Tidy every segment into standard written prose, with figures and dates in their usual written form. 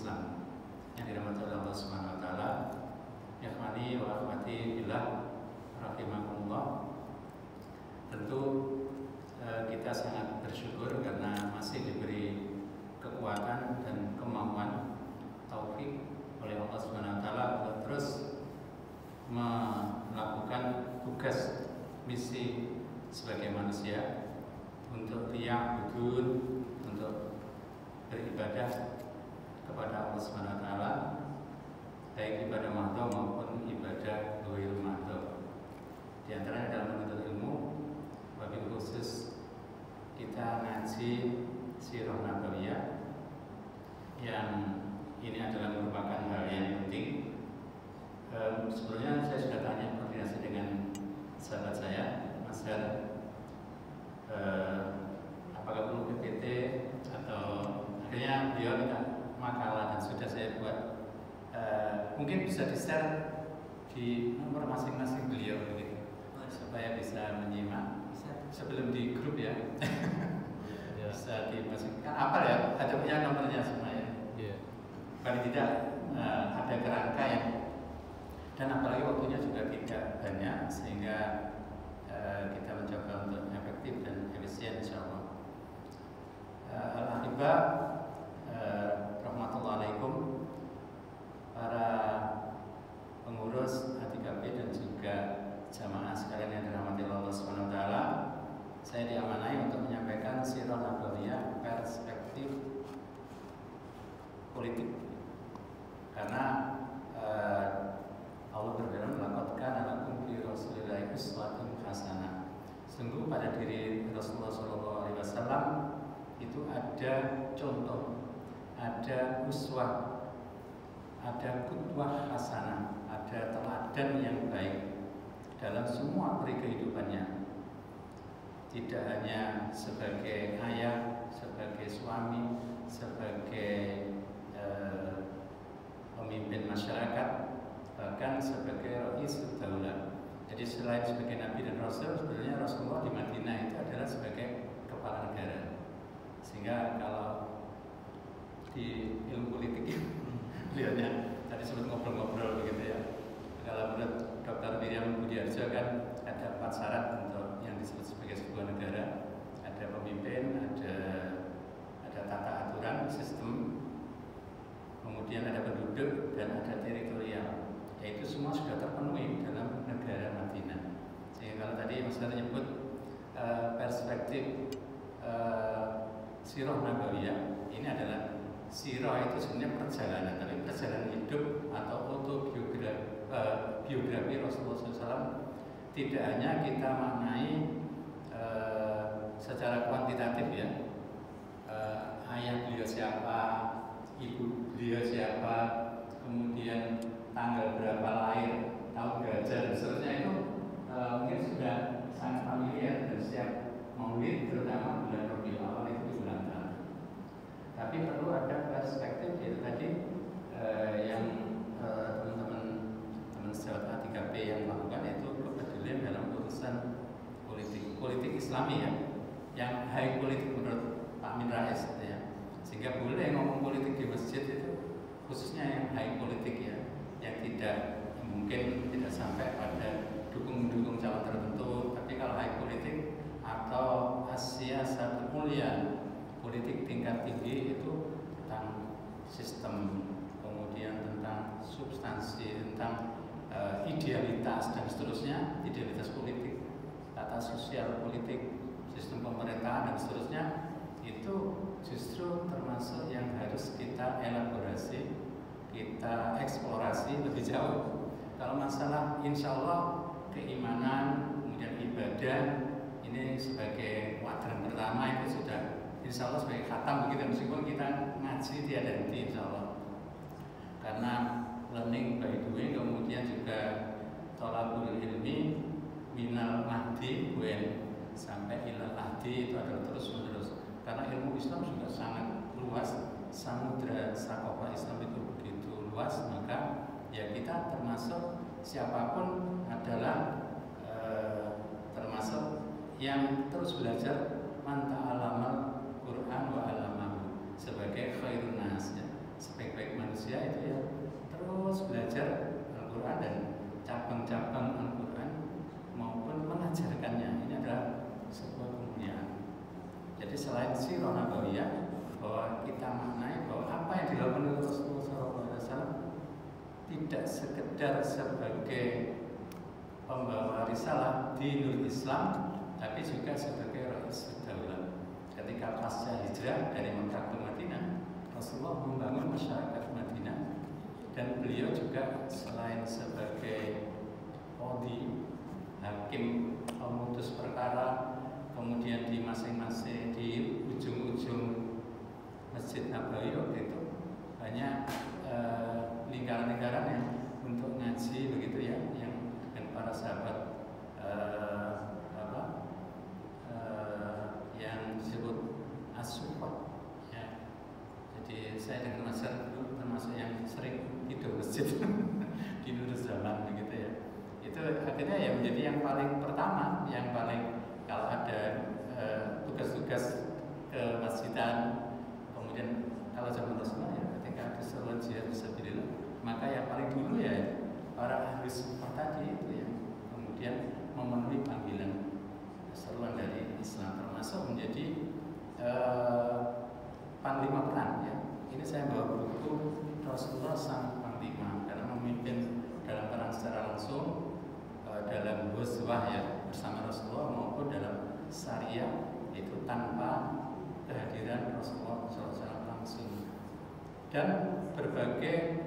Islam yang dirahmati oleh Allah Subhanahu wa taala. Ikhwani wa akhwati billah rahimakumullah. Tentu kita sangat bersyukur karena masih diberi kekuatan dan kemampuan taufik oleh Allah Subhanahu wa taala untuk terus melakukan tugas misi sebagai manusia untuk liya'budun, untuk beribadah kepada Allah Subhanahu wa taala, baik ibadah mahdhah maupun ibadah ghair mahdhah. Di antaranya dalam menuntut ilmu, wabil khusus kita ngaji sirah nabawiyah yang ini adalah merupakan hal yang penting. Sebelumnya saya sudah tanya koordinasi dengan sahabat saya, Mas Her, apakah perlu PPT atau akhirnya beliau minta makalah dan sudah saya buat. Mungkin bisa di-share di nomor masing-masing beliau begitu, supaya bisa menyimak sebelum di grup ya. Bisa dimasukkan apa ya? Ada punya nomornya semuanya. Paling tidak ada kerangka yang, dan apalagi waktunya juga tidak banyak sehingga kita mencoba untuk efektif dan efisien insyaallah. Al-Ahibah rahmatullahialaikum, para pengurus A3P dan juga jamaah sekalian yang dirahmati Allah Subhanahu wa taala. Saya diamanai untuk menyampaikan sirah nabawiyah perspektif politik. Karena Allah berfirman, laqad kana lakum fi rasulillahi uswatun hasanah. Sungguh pada diri Rasulullah SAW itu ada contoh, ada uswah, ada qudwah hasanah, ada teladan yang baik dalam semua kehidupannya. Tidak hanya sebagai ayah, sebagai suami, sebagai pemimpin masyarakat, bahkan sebagai Raisud Daulah. Jadi selain sebagai Nabi dan Rasul, sebenarnya Rasulullah di Madinah itu adalah sebagai kepala negara. Sehingga kalau di ilmu politik lihatnya tadi sempat ngobrol-ngobrol begitu ya. Kalau menurut Dr. Miriam Budiarjo kan ada 4 syarat untuk yang disebut sebagai sebuah negara. Ada pemimpin, ada tata aturan, sistem, kemudian ada penduduk dan ada teritorial. Yaitu semua sudah terpenuhi dalam negara Madinah. Sehingga kalau tadi Mas Dar menyebut perspektif sirah nabawiyah, ini adalah sirah itu sebenarnya perjalanan, tapi perjalanan hidup atau biografi Rasulullah SAW. Tidak hanya kita maknai secara kuantitatif ya, ayah beliau siapa, ibu beliau siapa, kemudian tanggal berapa lahir, tahun gajah dan seterusnya, itu mungkin sudah sangat familiar dan setiap maulid terutama bulan Rabiul Awal itu di bulan Ramadan. Tapi perlu ada perspektif yaitu tadi yang teman-teman sejawat A3P yang melakukan, yaitu kepedulian dalam urusan politik Islami ya, yang high politik menurut Pak Amin Rais ya. Sehingga boleh ngomong politik di masjid itu khususnya yang high politik ya, yang mungkin tidak sampai pada dukung calon tertentu, tapi kalau high politik atau siyasat mulia, politik tingkat tinggi, itu tentang sistem, kemudian tentang substansi, tentang idealitas dan seterusnya, idealitas politik, tata sosial politik, sistem pemerintahan dan seterusnya, itu justru termasuk yang harus kita elaborasi, kita eksplorasi lebih jauh. Kalau masalah insya Allah keimanan, kemudian ibadah, ini sebagai kuadran pertama itu sudah insya Allah sebagai khatam begitu, meskipun kita ngaji tiada henti insya Allah. Karena learning by doing, kemudian juga thalabul ilmi minal mahdi sampai ilal ahdi, itu adalah terus menerus. Karena ilmu Islam juga sangat luas, samudra sakofah Islam itu begitu luas, maka ya kita termasuk siapapun adalah termasuk yang terus belajar man ta'alamal Quran wa alamahu sebagai khairun nas ya, sebaik-baik selain sirah nabawiyah, bahwa kita maknai bahwa apa yang dilakukan oleh Rasulullah SAW tidak sekedar sebagai pembawa risalah dinul Islam, tapi juga sebagai Ra'isul Daulah. Ketika pasca hijrah dari Mekah ke Madinah, Rasulullah membangun masyarakat Madinah, dan beliau juga selain sebagai qadhi, hakim pemutus perkara, kemudian di masing-masing di ujung-ujung Masjid Nabawi waktu itu banyak lingkaran-lingkaran yang untuk ngaji begitu ya, yang dengan para sahabat yang disebut as-suffah ya. Jadi saya dengan masyarakat dulu termasuk yang sering tidur masjid di Nurul Zaman begitu ya. Itu akhirnya ya menjadi yang paling pertama, yang paling kalau ada tugas-tugas ke masjidan. Kemudian kalau zaman Rasulullah ya, ketika ada seruan jihad fisabilillah, maka yang paling dulu ya para ahli sunnah tadi itu yang kemudian memenuhi panggilan seruan dari Islam, termasuk menjadi panglima perang ya. Ini saya bawa buku Rasulullah sang panglima, karena memimpin dalam perang secara langsung, dalam ghazwah ya bersama Rasulullah, maupun dalam syariah itu tanpa kehadiran Rasulullah SAW langsung, dan berbagai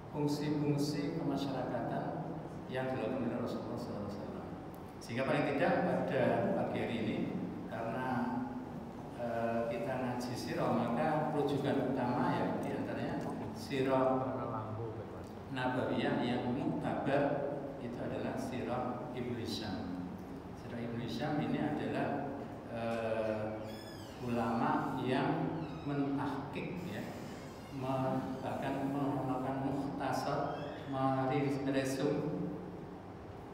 fungsi-fungsi kemasyarakatan yang dilakukan oleh Rasulullah SAW. Sehingga paling tidak pada pagi hari ini, karena kita ngaji sirah, maka rujukan utama ya diantaranya sirah nabawiyah yang muktabar itu adalah sirah Ibnu Hisham. Sirah Ibnu Hisham ini adalah ulama yang mentahqiq ya, bahkan melakukan mukhtasar, meresum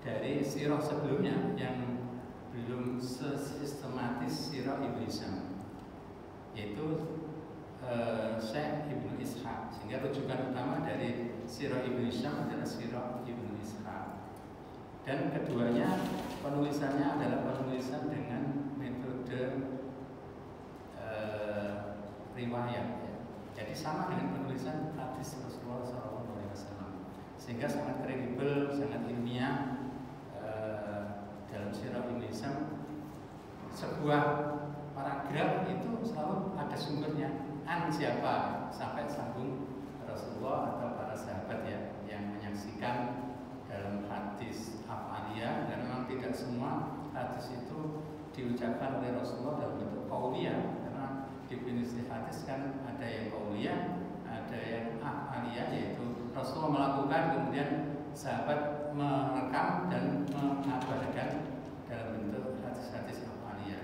dari sirah sebelumnya yang belum sesistematis sirah Ibnu Hisham, yaitu Syekh Ibnu Ishaq. Sehingga rujukan utama dari sirah Ibnu Hisham adalah sirah Ibnu Ishaq, dan keduanya penulisannya adalah penulisan dengan metode riwayat ya. Jadi sama dengan penulisan hadis Rasulullah SAW, sehingga sangat kredibel, sangat ilmiah. Dalam sirah Ibnu Hisham, sebuah paragraf itu selalu ada sumbernya, an siapa, sampai sambung Rasulullah atau para sahabat ya yang menyaksikan dalam hadis afaliyah. Dan memang tidak semua hadis itu diucapkan oleh Rasulullah dalam bentuk qauliyah, karena definisi hadis kan ada yang qauliyah, ada yang afaliyah, yaitu Rasulullah melakukan kemudian sahabat merekam dan mengabarkan dalam bentuk hadis-hadis afaliyah.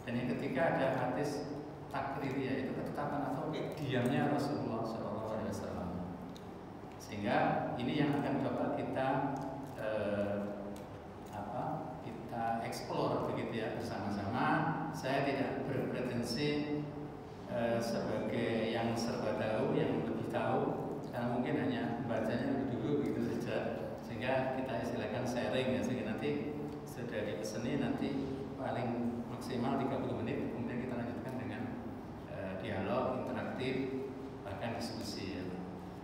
Dan yang ketiga ada hadis takririyah, yaitu ketetapan atau diamnya Rasulullah SAW. Sehingga ini yang akan coba kita kita explore begitu ya bersama-sama. Saya tidak berpretensi sebagai yang serba tahu, yang lebih tahu, karena mungkin hanya bacanya lebih dulu begitu saja. Sehingga kita istilahkan sharing ya, sehingga nanti sudah dipeseni nanti paling maksimal 30 menit, kemudian kita lanjutkan dengan dialog interaktif, bahkan diskusi ya.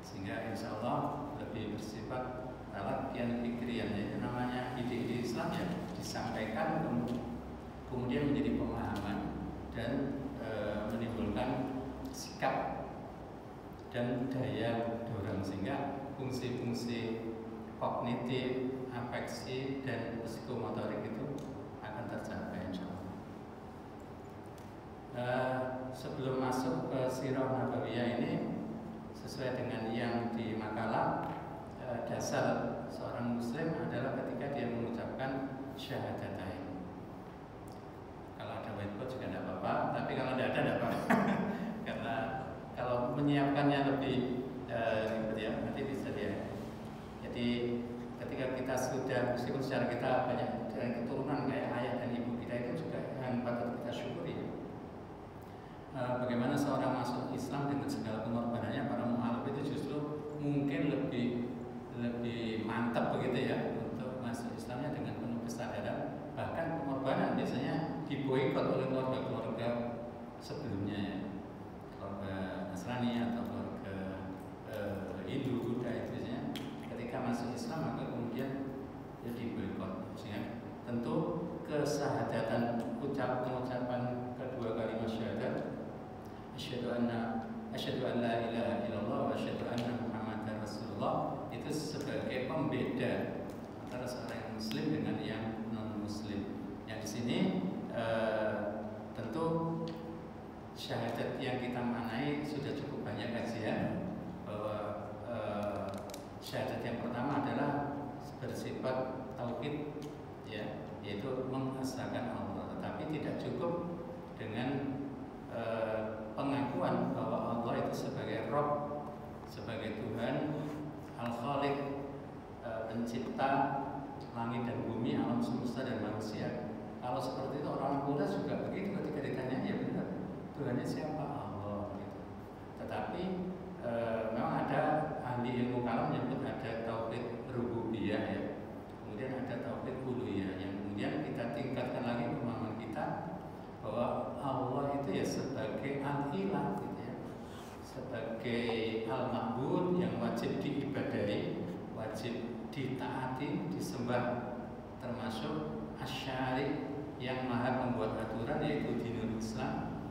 Sehingga insya Allah lebih bersifat latihan pikiran ya, namanya ide-ide Islam ya disampaikan kemudian menjadi pemahaman dan menimbulkan sikap dan daya dorong, sehingga fungsi-fungsi kognitif, afeksi dan psikomotorik itu akan tercapai insya Allah. Sebelum masuk ke sirah nabawiyah ini, sesuai dengan yang di makalah, dasar seorang muslim adalah ketika dia mengucapkan syahadatain. Kalau ada whiteboard juga tidak apa-apa, tapi kalau tidak ada tidak apa-apa. Karena kalau menyiapkannya lebih ribet ya, nanti bisa dia. Jadi ketika kita sudah, meskipun secara kita banyak dari keturunan kayak ayah dan ibu kita, itu juga yang patut kita syukuri. Bagaimana seorang masuk Islam dengan segala pengorbanannya, para mu'alaf itu justru mungkin lebih mantap begitu ya untuk masuk Islamnya dengan penuh kesadaran, bahkan pengorbanan biasanya diboikot oleh keluarga-keluarga sebelumnya ya, keluarga Nasrani atau keluarga Hindu, Buddha itu biasanya ketika masuk Islam maka kemudian jadi boikot. Sehingga tentu kesahadatan pengucapan kedua kalimat syahadat asyhadu an la ilaha illallah wa asyhadu anna muhammadar rasulullah itu sebagai pembeda antara seorang muslim dengan yang non muslim. Yang di sini tentu syahadat yang kita maknai sudah cukup banyak kajian bahwa syahadat yang pertama adalah bersifat tauhid ya, yaitu mengesahkan Allah, tetapi tidak cukup dengan pengakuan bahwa Allah itu sebagai Rabb, sebagai Tuhan Al-Khaliq, pencipta langit dan bumi, alam semesta dan manusia. Kalau seperti itu orang Buddha juga begitu, ketika ditanya ya benar Tuhannya siapa, Allah gitu. Tetapi memang ada ahli ilmu kalam menyebut ada tauhid rububiyah ya, kemudian ada tauhid uluhiyah yang kemudian kita tingkatkan lagi pemahaman kita bahwa Allah itu ya sebagai al-ilah gitu ya, sebagai al-ma'bud yang wajib diibadahi, wajib ditaati, disembah, termasuk asyari yang maha membuat aturan yaitu dinul Islam,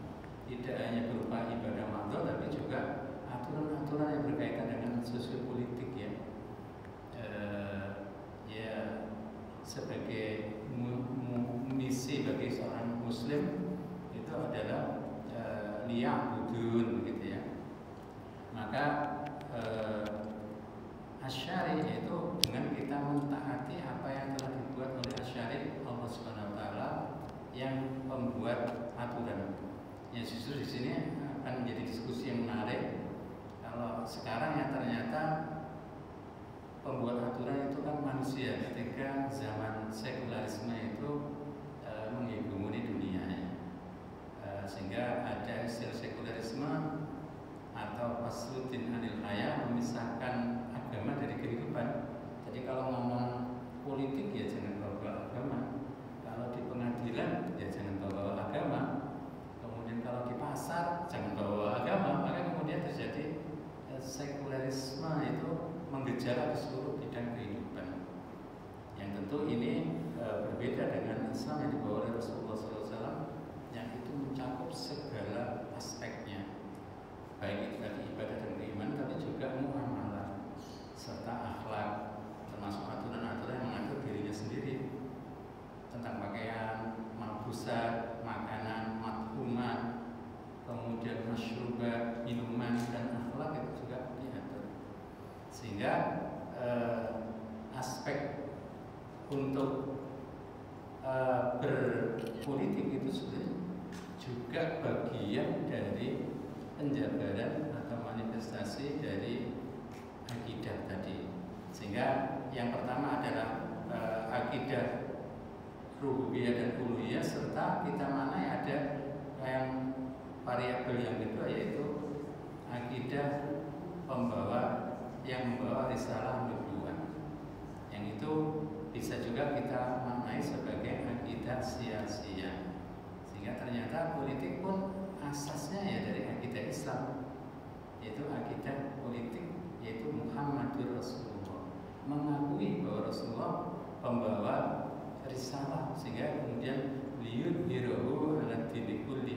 tidak hanya berupa ibadah mahdoh tapi juga aturan-aturan yang berkaitan dengan sosiopolitik ya. Ya sebagai misi bagi seorang muslim itu adalah liya'budun begitu ya. Maka asyari itu dengan kita mentaati apa yang telah dibuat oleh asyari Allah Subhanahu wa taala yang membuat aturan. Ya justru di sini akan menjadi diskusi yang menarik. Kalau sekarang ya ternyata pembuat aturan itu kan manusia, ketika zaman sekularisme itu menghegemoni dunia ya. Sehingga ada istilah sekularisme atau fasluddin anil haya, memisahkan agama dari kehidupan. Jadi kalau ngomong politik ya jangan bawa agama, kalau di pengadilan ya jangan bawa agama, kemudian kalau di pasar jangan bawa agama. Maka kemudian terjadi sekularisme itu menggejala di seluruh bidang kehidupan. Yang tentu ini berbeda dengan Islam yang dibawa oleh Rasulullah SAW yang itu mencakup segala aspeknya, baik itu tadi ibadah dan keimanan, tapi juga muamalah serta akhlak, termasuk aturan-aturan yang mengatur dirinya sendiri tentang pakaian, malbusat, makanan, mathumat, kemudian masyrubat, minuman dan akhlak itu juga diatur. Sehingga aspek untuk berpolitik itu sebenarnya juga bagian dari penjabaran atau manifestasi dari akidah tadi. Sehingga yang pertama adalah akidah rububiyah dan uluhiyah, serta kita maknai ada yang variabel yang kedua yaitu akidah yang membawa risalah nubuwah. Yang itu bisa juga kita maknai sebagai akidah sia-sia. Sehingga ternyata politik pun asasnya ya dari akidah Islam, yaitu akidah politik, yaitu Muhammadur Rasulullah, mengakui bahwa Rasulullah pembawa risalah, sehingga kemudian liyudhirahu ala dini kulli,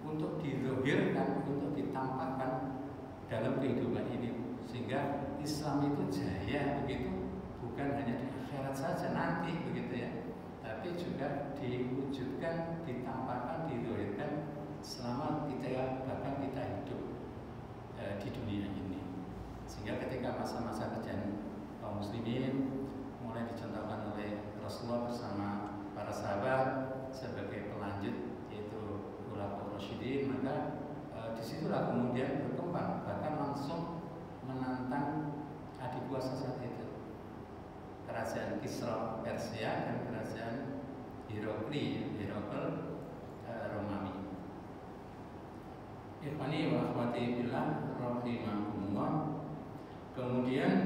untuk dirohirkan, untuk ditampakkan dalam kehidupan ini, sehingga Islam itu jaya begitu, bukan hanya di akhirat saja nanti begitu ya, tapi juga diwujudkan, ditampakkan, dirohirkan selama kita bahkan kita hidup di dunia ini. Sehingga ketika masa-masa kejadian kaum muslimin mulai dicontohkan oleh Rasulullah bersama para sahabat sebagai pelanjut yaitu Khulafaur Rasyidin, maka disitulah kemudian berkembang, bahkan langsung menantang adik kuasa saat itu, kerajaan Kisra Persia dan kerajaan Herakl Romawi. Ikhwani wa akhwati billah rahimakumullah. Kemudian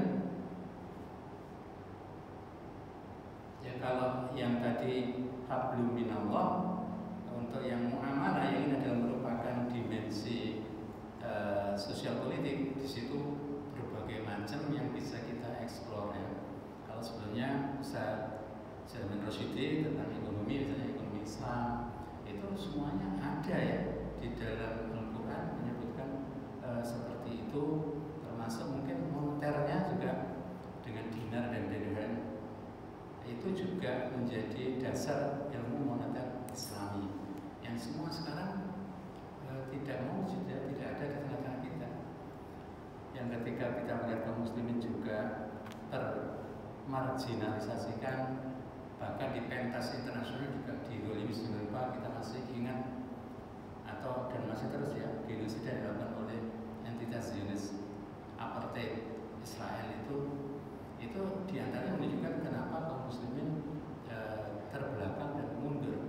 ya kalau yang tadi hablum minallah, untuk yang muamalah yang ini adalah merupakan dimensi sosial politik, di situ berbagai macam yang bisa kita eksplor ya. Kalau sebelumnya Ustaz Salman Rosyidi tentang ekonomi, misalnya ekonomi Islam, itu semuanya ada ya di dalam Al-Quran menyebutkan seperti itu, termasuk mungkin moneternya juga dengan dinar dan dirham itu juga menjadi dasar ilmu moneter Islami yang semua sekarang tidak mau sudah tidak ada di tengah-tengah kita. Yang ketika kita melihat kaum muslimin juga termarginalisasikan, bahkan di pentas internasional juga didolimi sedemikian rupa, kita masih ingat atau dan masih terus ya genosida yang dilakukan oleh entitas Zionis apartheid Israel itu diantaranya menunjukkan kenapa kaum muslimin terbelakang dan mundur,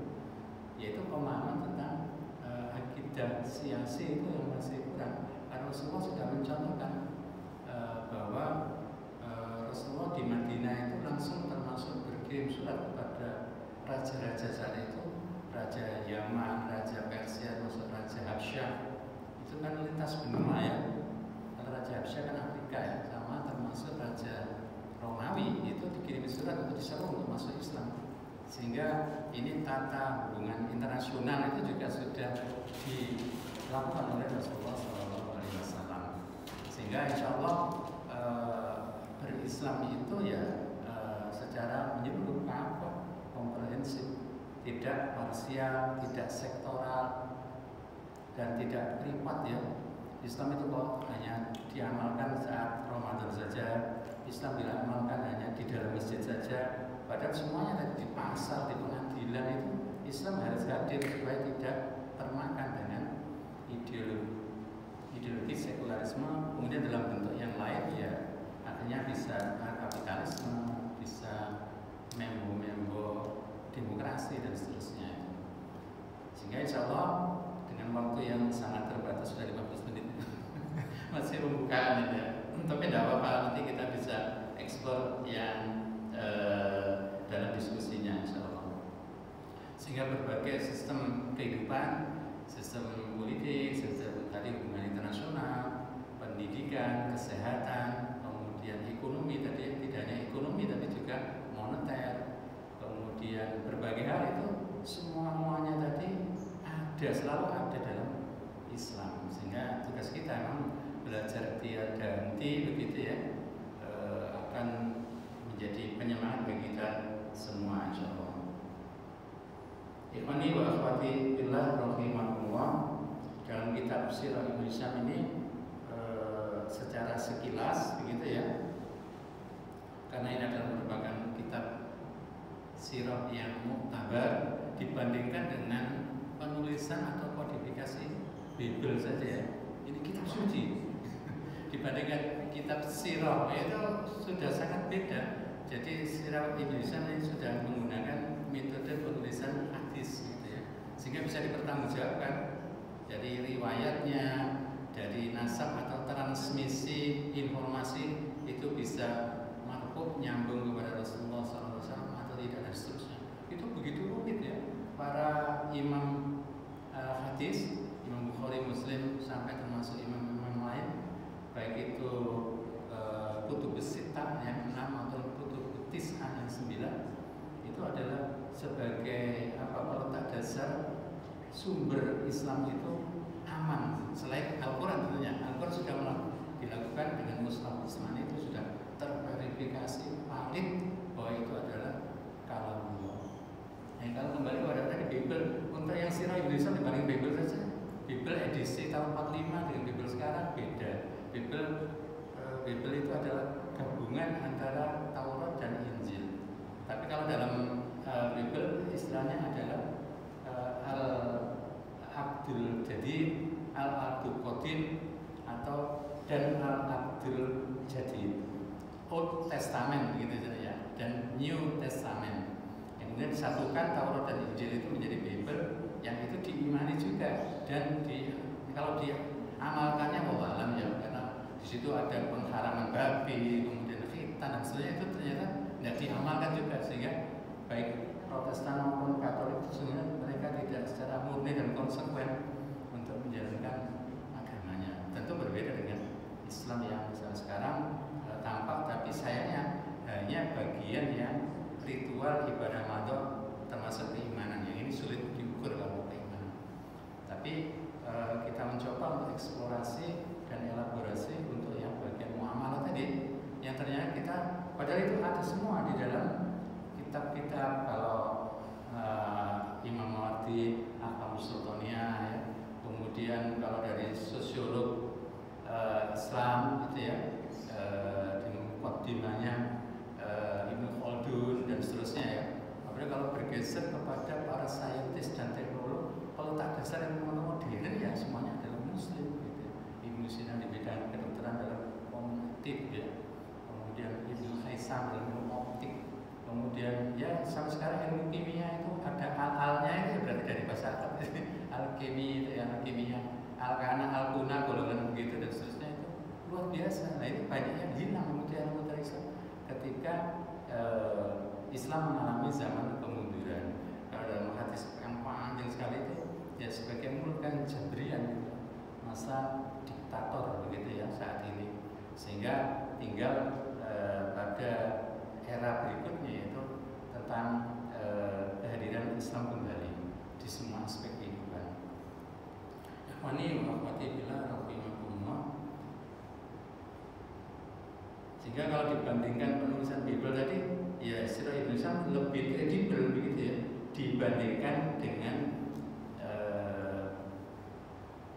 yaitu pemahaman tentang akidah siasi itu yang masih kurang. Karena Rasulullah sudah mencontohkan bahwa Rasulullah di Madinah itu langsung termasuk berkirim surat kepada raja-raja saat itu, Raja Yaman, Raja Persia, masuk Raja Habsyah. Itu kan lintas benua ya. Kalau Raja Habsyah kan Afrika ya, sama termasuk Raja Romawi itu dikirim surat untuk diseru untuk masuk Islam. Sehingga ini tata hubungan internasional itu juga sudah dilakukan oleh Rasulullah SAW. Sehingga insya Allah berislam itu ya secara menyeluruh komprehensif, tidak parsial, tidak sektoral, dan tidak privat ya. Islam itu kok hanya diamalkan saat Ramadan saja, Islam diamalkan hanya di dalam masjid saja, padahal semuanya tadi di pasar, di pengadilan itu Islam harus hadir supaya tidak termakan dengan ideologi sekularisme, kemudian dalam bentuk yang lain ya artinya bisa kapitalisme, bisa membo demokrasi dan seterusnya. Sehingga insya Allah dengan waktu yang sangat terbatas, sudah 15 menit masih pembukaan ya. Tapi tidak apa-apa, nanti kita bisa eksplor yang dalam diskusinya insya Allah. Sehingga berbagai sistem kehidupan, sistem politik, sistem tadi hubungan internasional, pendidikan, kesehatan, kemudian ekonomi tadi, tidak hanya ekonomi tapi juga moneter, kemudian berbagai hal itu semuanya tadi ada, selalu ada dalam Islam. Sehingga tugas kita memang belajar tiada henti begitu ya, akan menjadi penyemangat bagi kita semua insyaallah. Ikhwani wa akhwati billah rahimakumullah, dalam kitab Sirah Ibnu Hisham ini secara sekilas begitu ya, karena ini adalah merupakan kitab sirah yang muktabar dibandingkan dengan penulisan atau kodifikasi Bible saja ya. Ini kitab suci dibandingkan kitab sirah itu sudah sangat beda. Jadi Sirah Ibnu Hisham ini sudah menggunakan metode penulisan hadis gitu ya, sehingga bisa dipertanggungjawabkan dari riwayatnya, dari nasab atau transmisi informasi itu bisa marfu nyambung kepada Rasulullah SAW atau tidak dan seterusnya. Itu begitu rumit ya. Para imam hadis, Imam Bukhari, Muslim, sampai termasuk imam-imam lain, baik itu kutubus sittah yang 6 atau kutubus tis'ah yang 9, itu adalah sebagai peletak dasar sumber Islam itu aman. Selain Al-Quran tentunya, Al-Quran sudah dilakukan dengan Mushaf Utsmani, itu sudah terverifikasi valid bahwa itu adalah kalamullah. Nah, kalau kembali pada tadi Bible, untuk yang Sirah Ibnu Hisham dibanding Bible saja, Bible edisi tahun 45 dengan Bible sekarang beda. Bible itu adalah gabungan antara Taurat dan Injil. Tapi kalau dalam Bible istilahnya adalah Al-Abdul Jadid, Al-Abdul Qadim, atau dan Al-Abdul Jadid, Old Testament begitu ya, dan New Testament. Yang kemudian disatukan Taurat dan Injil itu menjadi Bible yang itu diimani juga, dan kalau diamalkannya wallahualam ya, karena di situ ada pengharaman babi, kemudian khitan dan sebagainya, itu ternyata tidak diamalkan juga, sehingga baik Protestan maupun Katolik itu sebenarnya mereka tidak secara murni dan konsekuen untuk menjalankan agamanya. Tentu berbeda dengan Islam yang misalnya sekarang tampak, tapi sayangnya hanya bagian yang ritual ibadah madhab termasuk keimanan. Yang ini sulit diukur kalau keimanan. Tapi kita mencoba untuk eksplorasi dan elaborasi untuk yang bagian muamalah tadi, yang ternyata kita padahal itu ada semua di dalam kitab-kitab. Kalau Imam Mawardi Ahkam Sultania ya. Kemudian kalau dari sosiolog Islam gitu ya, di mukaddimahnya Ibnu Khaldun dan seterusnya ya. Apalagi kalau bergeser kepada para saintis dan teknolog, kalau tak dasar ilmu modern ya semuanya adalah Muslim gitu. Ibnu Sina di bidang kedokteran dalam kognitif ya. Kemudian Ibnu Haisam dalam ilmu optik. Kemudian ya sampai sekarang ilmu kimia itu ada al-alnya itu berarti dari bahasa Arab alkemi itu ya, alkimia, alkana, alkuna, golongan begitu dan seterusnya itu luar biasa. Nah itu banyak yang hilang kemudian ketika Islam mengalami zaman kemunduran. Kalau dalam hadis yang panjang sekali itu ya sebagai mulkan Jabrian gitu, masa diktator begitu ya saat ini, sehingga tinggal pada era berikutnya yaitu tentang kehadiran Islam kembali di semua aspek kehidupan. Ikhwani wa akhwati fillah rahimakumullah. Sehingga kalau dibandingkan penulisan Bible tadi, ya Sirah Ibnu Hisham lebih kredibel begitu ya dibandingkan dengan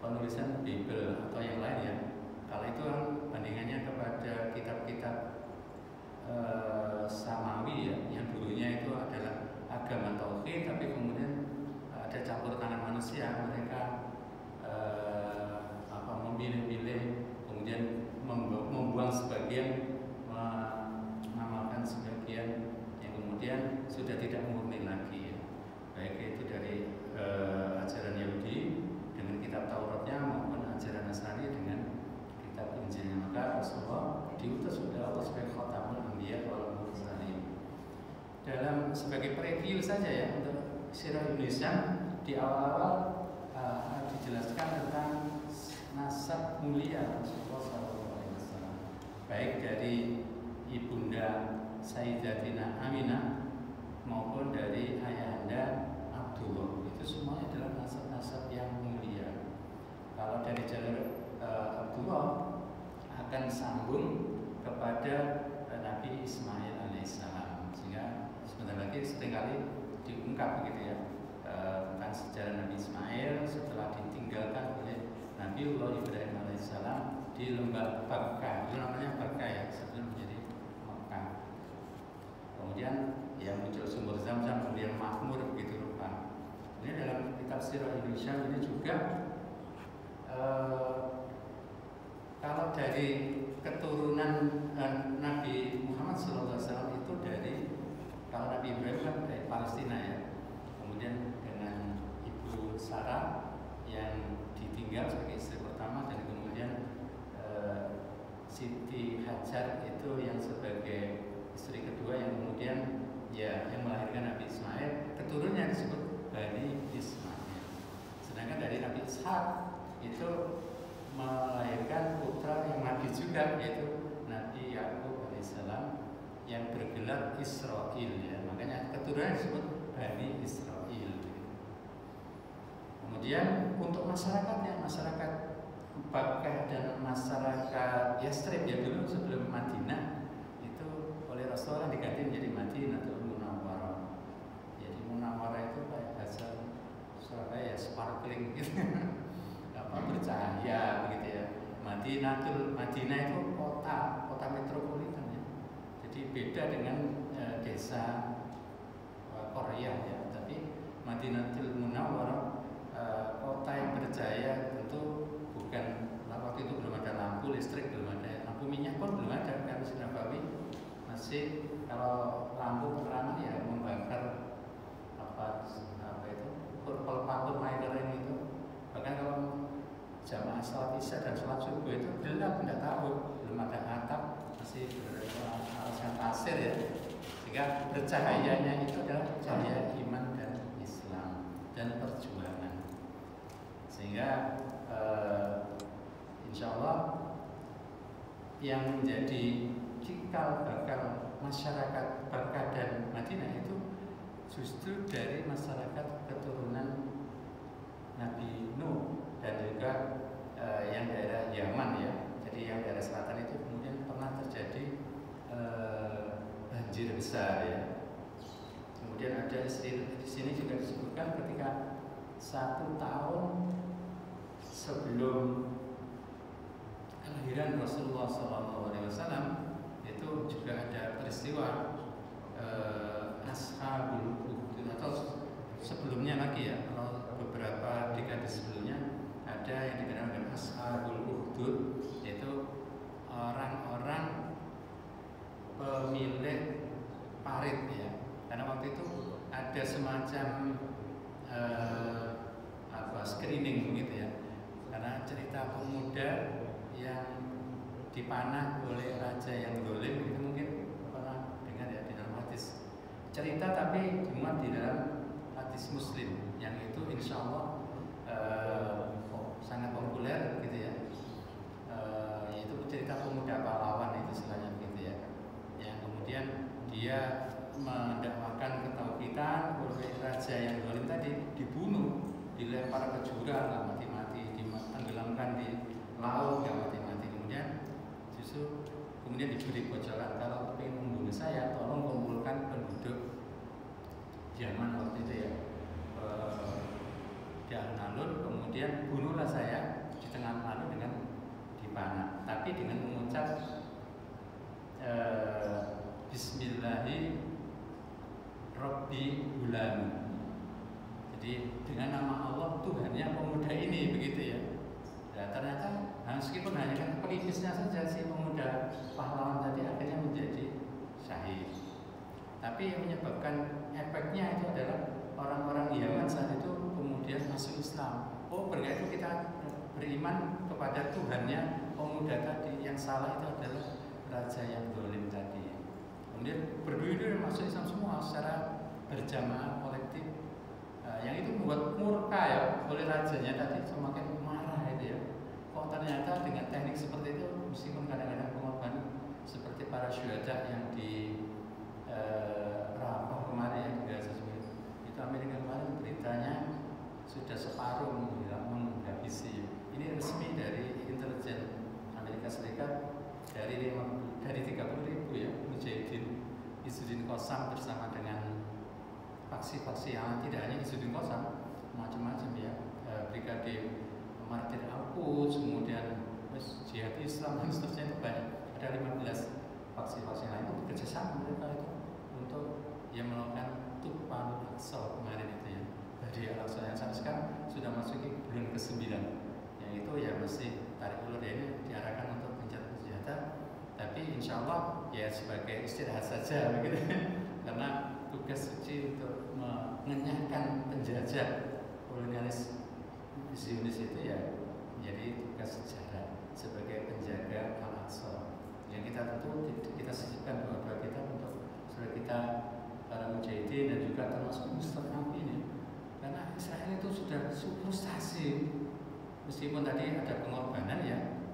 penulisan Bible atau yang lain ya. Kalau itu bandingannya kepada kitab-kitab Samawi ya, yang dulunya itu adalah agama tauhid, tapi kemudian ada campur tangan manusia, mereka memilih-milih, kemudian membuang sebagian, mengamalkan sebagian yang kemudian sudah tidak murni lagi ya. Baik itu dari ajaran Yahudi dengan kitab Tauratnya maupun ajaran Nasrani dengan kitab Injilnya. Maka Rasulullah diutus oleh Allah sebagai khatamul anbiya wal mursalin. Dalam sebagai preview saja ya untuk Sirah Ibnu Hisham, di awal-awal dijelaskan tentang nasab mulia Rasulullah SAW, baik dari ibunda Sayyidatina Aminah maupun dari ayahanda Abdullah. Itu semuanya adalah nasab-nasab yang mulia. Kalau dari jalur Abdullah akan sambung kepada Nabi Ismail alaihissalam, sehingga sebentar lagi seringkali diungkap begitu ya tentang sejarah Nabi Ismail setelah ditinggalkan oleh Nabiullah Ibrahim alaihissalam di lembah Bakkah. Itu namanya Bakkah ya, sebelum menjadi Makkah. Kemudian ya muncul sumber Zam-Zam, kemudian makmur begitu rupa. Ini dalam kitab Sirah Ibnu Hisham ini juga kalau dari keturunan Nabi Muhammad SAW itu dari, kalau Nabi Ibrahim kan dari Palestina ya, kemudian dengan Ibu Sarah yang ditinggal sebagai istri pertama, dan kemudian Siti Hajar itu yang sebagai istri kedua, yang kemudian ya yang melahirkan Nabi Ismail. Keturunannya disebut Bani Ismail. Sedangkan dari Nabi Ishak itu melahirkan putra yang nabi juga, yaitu Nabi Yakub alaihissalam yang bergelar Israil ya. Makanya keturunan disebut Bani Israil. Kemudian untuk masyarakatnya, masyarakat Bakkah dan masyarakat Yastrib ya, dulu sebelum Madinah itu oleh Rasulullah diganti menjadi Madinatul Munawwarah. Jadi Munawwarah itu kayak bahasa Surabaya ya, sparkling gitu. Bercahaya begitu ya. Madinah itu kota metropolitan ya. Jadi beda dengan desa Korea ya. Tapi Madinatul Munawwarah kota yang berjaya, tentu bukan waktu itu belum ada lampu listrik, belum ada lampu minyak pun belum ada, kan Masjid Nabawi masih kalau lampu penerangan ya membakar apa itu purple mineral itu. Bahkan kalau jamaah sholat isya dan sholat subuh itu gelap, tidak tahu, belum ada atap, masih beralasan pasir ya, sehingga bercahayanya itu adalah cahaya iman dan Islam dan perjuangan. Sehingga insya Allah yang menjadi cikal bakal masyarakat Bakkah dan Madinah itu justru dari masyarakat keturunan Nabi Nuh dan juga yang daerah Yaman ya. Jadi yang daerah selatan itu kemudian pernah terjadi banjir besar ya. Kemudian ada di sini juga disebutkan ketika 1 tahun sebelum kelahiran Rasulullah SAW itu juga ada peristiwa Ashabul Ukhdud, atau sebelumnya lagi ya, kalau beberapa dekade sebelumnya ada yang dikenal dengan Ashabul Ukhdud, yaitu orang-orang pemilik parit ya. Karena waktu itu ada semacam screening begitu ya. Karena cerita pemuda yang dipanah oleh raja yang zalim itu mungkin pernah dengar ya di dalam hadis. Cerita tapi dimuat di dalam hadis Muslim yang itu insya Allah sangat populer gitu ya. Yaitu cerita pemuda pahlawan itu istilahnya gitu ya. Yang kemudian dia mendakwakan ketauhidan oleh raja yang zalim tadi, dibunuh, dilempar ke jurang nggak mati-mati, ditenggelamkan di laut nggak mati-mati. Kemudian diberi bocoran, kalau ingin membunuh saya tolong kumpulkan penduduk zaman waktu itu ya di alun-alun, kemudian bunuhlah saya di tengah alun dengan dipanah, tapi dengan mengucap Bismillahi Rabbi Gulam. Jadi dengan nama Allah Tuhannya pemuda ini begitu ya. Ya, ternyata meskipun hanya kan pelipisnya saja si pemuda pahlawan tadi akhirnya menjadi syahid. Tapi yang menyebabkan efeknya itu adalah orang-orang Yaman saat itu kemudian masuk Islam. Oh, berarti itu kita beriman kepada Tuhannya pemuda tadi. Yang salah itu adalah raja yang zalim tadi. Kemudian berdua-dua masuk Islam semua secara berjamaah kolektif. Yang itu membuat murka ya oleh rajanya tadi, semakin marah itu ya. Kok ternyata dengan teknik seperti itu, meskipun kadang-kadang pengorbanan seperti para syuhada yang di Rafah kemarin yang di Gaza itu Amerika kemarin beritanya sudah separuh menghabisi. Ini resmi dari intelijen Amerika Serikat dari 30.000 ya mujahidin Izzuddin Qassam bersama dengan faksi-faksi yang tidak hanya Izzuddin Qassam, macam-macam ya, Brigadir Martir Al-Quds, kemudian Jihad Islam dan seterusnya itu banyak. Ada 15 faksi-faksi lain itu bekerja sama mereka itu untuk yang melakukan Tuqpan Al-Aqsa kemarin itu ya. Jadi Al-Aqsa yang sampai sekarang sudah masuk ke bulan ke-9, yang itu ya masih tarik ulur ya, ini diarahkan untuk gencatan senjata, tapi insya Allah ya sebagai istirahat saja begitu. Karena tugas suci untuk mengenyahkan penjajah kolonialis Zionis itu ya menjadi tugas sejarah sebagai penjaga Al-Aqsa. Yang kita tentu kita sisipkan doa-doa kita untuk supaya kita para mujahidin dan juga termasuk mustadafin, karena Israel itu sudah frustasi meskipun tadi ada pengorbanan ya,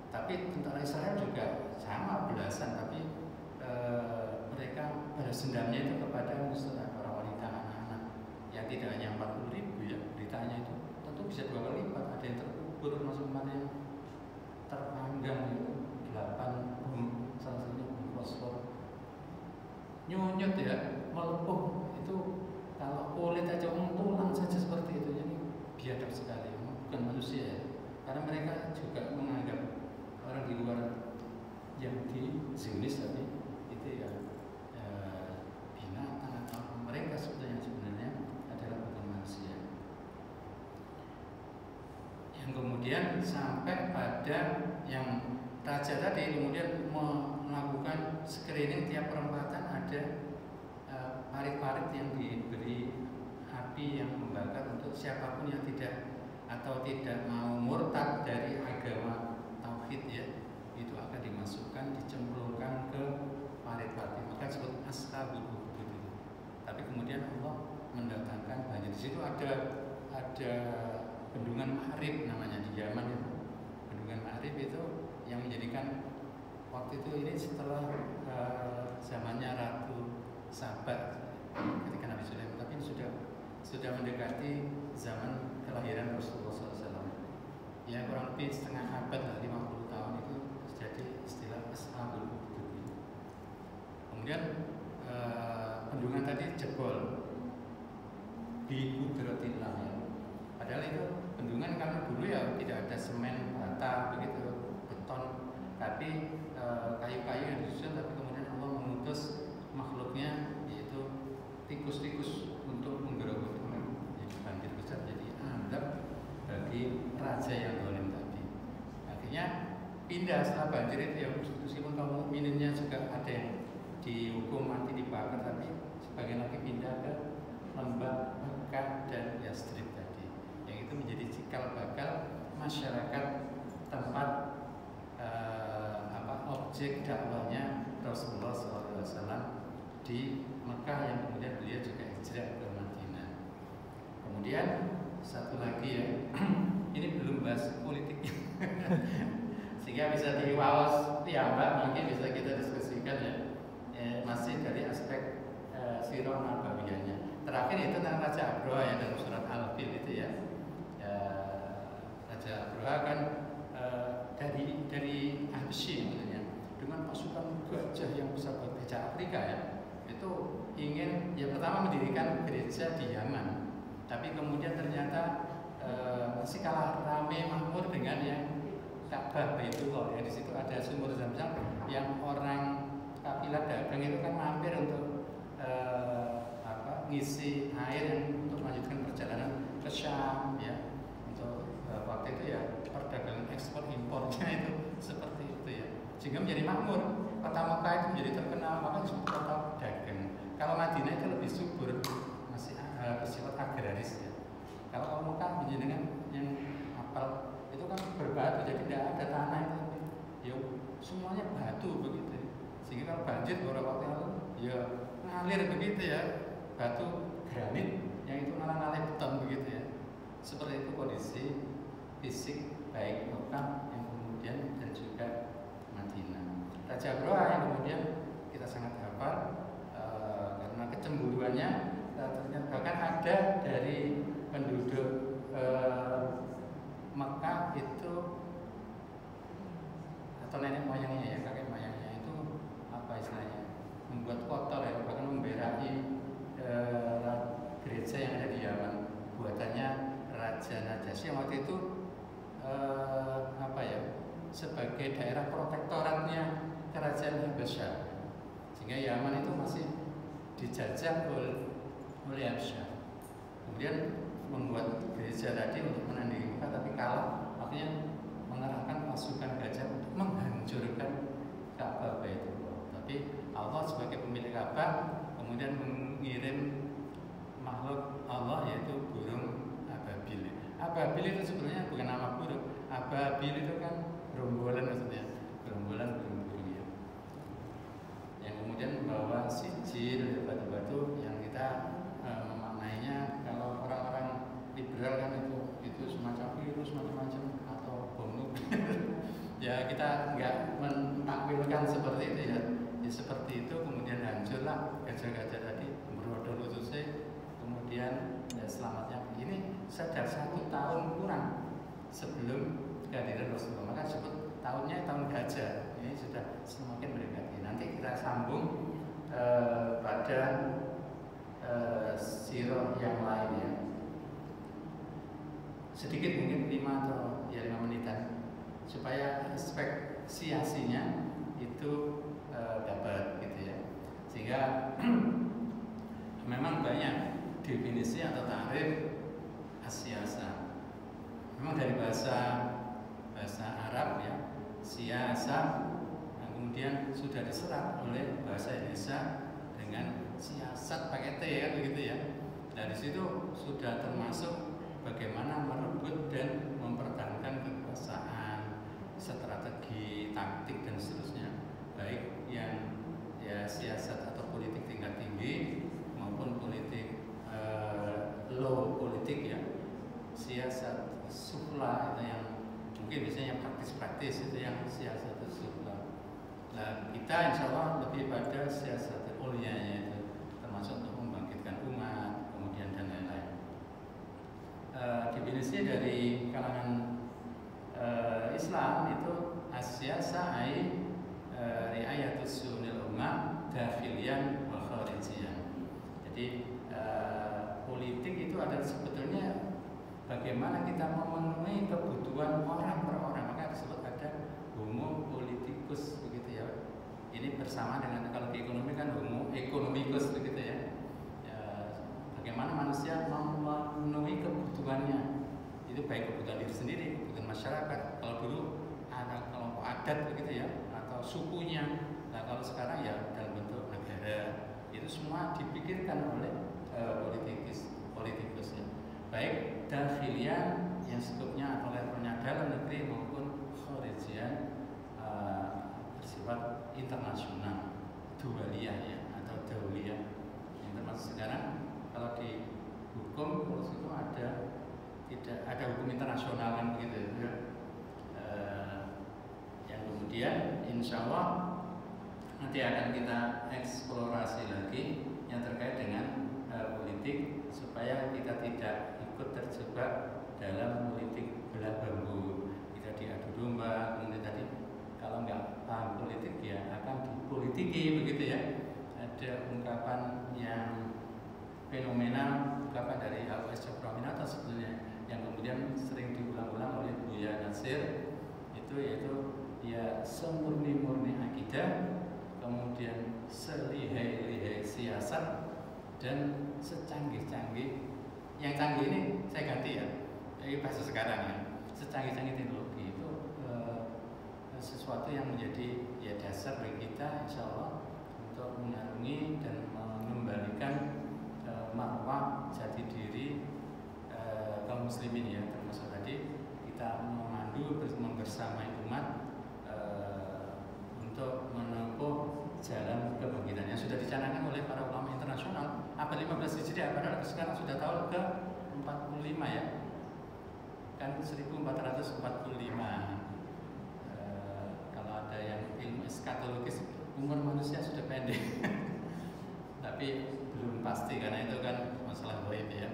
tapi tentara Israel juga sama belasan, tapi mereka balas dendamnya itu kepada muslim, para wanita, anak-anak yang tidak hanya 40.000 ya, beritanya itu tentu bisa 2 kali lipat. Ada yang terkubur, masuk mana yang terpanggang itu 8 bom, salah satunya bom fosfor nyunyut ya, melepuh itu. Kalau kulit aja tulang saja seperti itu, jadi biadab sekali, bukan manusia ya. Karena mereka juga menganggap orang di luar yang di Zionis tadi itu ya binatang, atau mereka sebenarnya adalah bukan manusia. Yang kemudian sampai pada yang raja tadi kemudian melakukan screening tiap perempatan, ada parit-parit yang diberi api yang membakar untuk siapapun yang tidak atau tidak mau murtad dari agama tauhid ya, itu akan dimasukkan, dicemplungkan ke Paripati, maka disebut Ashabul Ukhdud itu. Tapi kemudian Allah mendatangkan banjir. Di situ ada bendungan Ma'rib namanya di Yaman itu. Bendungan Ma'rib itu yang menjadikan waktu itu ini setelah zamannya Ratu Sabah ketika Nabi Sulaiman, tapi sudah mendekati zaman kelahiran Rasulullah SAW. Ya kurang lebih setengah abad lah, 50 tahun itu jadi istilah Ashabul Ukhdud. Kemudian bendungan tadi jebol di Qudratillah ya. Padahal itu bendungan karena dulu ya tidak ada semen, bata, begitu, beton, tapi kayu-kayu yang disusun, tapi kemudian Allah mengutus makhluknya yaitu tikus-tikus untuk menggerogoti, jadi banjir besar, jadi azab bagi raja yang zalim tadi. Akhirnya pindah setelah banjir itu ya, meskipun kaum mukminnya juga ada yang dihukum mati dibakar, tapi sebagian lagi pindah ke lembah Mekah dan Yastrib tadi, yang itu menjadi cikal bakal masyarakat tempat objek dakwahnya Rasulullah SAW di Mekah, yang kemudian beliau juga hijrah ke Madinah. Kemudian satu lagi ya, ini belum bahas politik sehingga bisa diwawas Mbak, mungkin bisa kita diskusikan ya, masih dari aspek sirah nabawiyahnya. Terakhir itu tentang Raja Abroha ya, dalam surat Al-Fil itu ya. Raja Abroha kan dari Habsyi maksudnya, dengan pasukan gajah yang besar, gajah Afrika ya, itu ingin ya pertama mendirikan gereja di Yaman, tapi kemudian ternyata masih kalah ramai makmur dengan yang Ka'bah Baitullah ya. Di situ ada sumur Zam-Zam yang orang kafilah dagang itu kan mampir untuk ngisi air yang untuk melanjutkan perjalanan ke Syam ya. Untuk waktu itu ya perdagangan ekspor impornya itu seperti itu ya, sehingga menjadi makmur. Kota Mekah itu menjadi terkenal, maka disebut kota dagang. Kalau Madinah itu lebih subur, masih bersifat agraris ya. Kalau Mekah menjadi yang apal itu kan berbatu, jadi tidak ada tanah itu, ya semuanya batu begitu. Sehingga kalau banjir beberapa waktu lalu ya ngalir begitu ya, batu granit yang itu ngalir beton begitu ya. Seperti itu kondisi fisik baik Mekah yang kemudian dan juga Madinah. Raja Abroha yang kemudian kita sangat hafal karena kecemburuannya, ternyata bahkan ada dari penduduk Mekah itu atau nenek moyangnya ya, kakek moyangnya itu apa istilahnya, membuat kotor ya, bahkan memberai gereja yang ada di Yaman, buatannya Raja Najasyi yang waktu itu sebagai daerah protektoratnya kerajaan Habasyah, sehingga Yaman itu masih dijajah oleh Habasyah. Kemudian membuat gereja tadi untuk menandingi Mekah, tapi kalah, akhirnya mengerahkan pasukan gajah untuk menghancurkan Ka'bah Baitullah. Tapi Allah sebagai pemilik Ka'bah kemudian mengirim makhluk Allah yaitu burung ababil. Ababil itu sebenarnya bukan nama burung. Ababil itu kan gerombolan, maksudnya gerombolan burung-burung ya, yang kemudian membawa sijil, batu-batu yang kita memaknainya, kalau orang-orang liberal kan itu semacam virus macam-macam atau bom nuklir ya, kita nggak menakwilkan seperti itu ya. Ya seperti itu, kemudian hancurlah gajah-gajah tadi, berodol utusnya, kemudian ya selamatnya. Ini sudah 1 tahun kurang sebelum kehadiran Rasulullah, maka disebut tahunnya tahun gajah. Ini sudah semakin mendekati. Nanti kita sambung pada sirah yang lain ya. Sedikit mungkin 5 atau 5 menitan supaya spesiasinya itu dapat gitu ya. Sehingga memang banyak definisi atau tarif as-siyasah. Memang dari bahasa Arab ya, siyasah, yang kemudian sudah diserap oleh bahasa Indonesia dengan siasat pakai T ya begitu ya. Dari situ sudah termasuk bagaimana merebut dan mempertahankan kekuasaan, strategi, taktik dan seterusnya, baik yang ya sufla itu yang mungkin biasanya yang praktis-praktis itu yang siasatul sufla. Nah, kita insya Allah lebih pada siasatul uliyanya itu, termasuk untuk membangkitkan umat, kemudian dan lain-lain. Definisi dari kalangan Islam itu asyasa ai riayatus sunil ummah dafilian wa kharijian. Jadi politik itu adalah sebetulnya bagaimana kita memenuhi kebutuhan orang per orang, maka disebut ada homo politikus begitu ya. Ini bersama dengan kalau di ekonomi kan homo economicus begitu ya. Bagaimana manusia memenuhi kebutuhannya, itu baik kebutuhan diri sendiri, kebutuhan masyarakat. Kalau dulu ada kelompok adat begitu ya, atau sukunya. Nah kalau sekarang ya dalam bentuk negara, itu semua dipikirkan oleh politikus ya. Baik dafilian yang sebutnya oleh levelnya dalam negeri maupun kharijian bersifat internasional, dualiyah ya atau dauliyah. Yang termasuk sekarang kalau di hukum itu tidak ada hukum internasional kan begitu ya. Yang kemudian insya Allah nanti akan kita eksplorasi lagi yang terkait dengan politik supaya kita tidak ikut terjebak dalam politik belah bambu, kita diadu domba. Kemudian tadi kalau nggak paham politik ya akan dipolitiki begitu ya. Ada ungkapan yang fenomenal, ungkapan dari A.W.S. Cokroaminoto sebetulnya yang kemudian sering diulang-ulang oleh Buya Nasir, itu yaitu ya semurni-murni akidah, kemudian selihai-lihai siasat, dan secanggih-canggih, yang canggih ini saya ganti ya, ini bahasa sekarang ya, secanggih-canggih teknologi itu sesuatu yang menjadi ya dasar bagi kita insya Allah untuk mengarungi dan mengembalikan marwah jati diri kaum muslimin ya, termasuk tadi kita memandu membersamai umat untuk menempuh jalan kebangkitan yang sudah dicanangkan oleh para ulama internasional. Abad 15 Hijriah padahal sekarang sudah tahun ke 45 ya, kan 1445. Kalau ada yang ilmu eskatologis, umur manusia sudah pendek tapi belum pasti karena itu kan masalah gaib ya.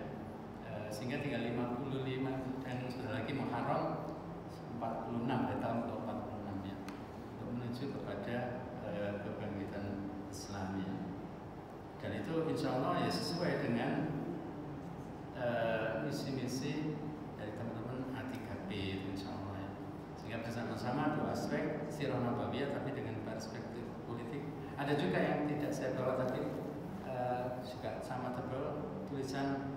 Sehingga tinggal 55 dan sudah lagi Muharram 46 dari tahun ke 46 ya, untuk menuju kepada kebangkitan Islam ya. Dan itu insya Allah ya sesuai dengan misi-misi dari teman-teman A3P itu insya Allah ya. Sehingga bersama-sama dua aspek sirah nabawiyah tapi dengan perspektif politik. Ada juga yang tidak saya bawa tapi juga sama tebal tulisan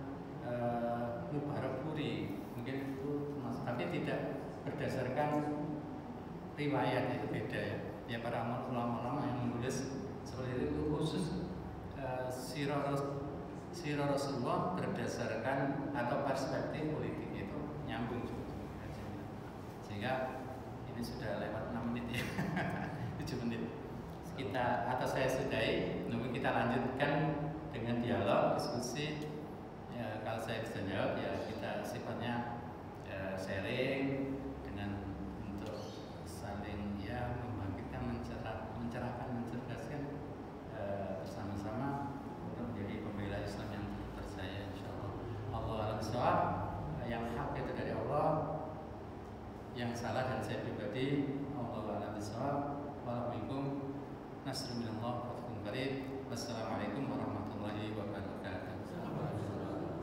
Mubarak Puri, mungkin itu tapi tidak berdasarkan riwayat, itu beda ya. Ya para ulama-ulama yang menulis seperti itu khusus sirah Rasulullah berdasarkan atau perspektif politik itu nyambung juga. Sehingga ini sudah lewat 6 menit ya 7 menit kita atau saya sudahi, namun kita lanjutkan dengan dialog, diskusi ya. Kalau saya bisa jawab ya kita sifatnya sharing dengan untuk saling ya membangkitkan, mencerahkan, mencerdaskan bersama-sama untuk menjadi pembela Islam yang terpercaya insyaallah. Allah alam shawab, yang hak itu dari Allah, yang salah dan saya pribadi Allah alam shawab. Wassalamualaikum warahmatullahi wabarakatuh.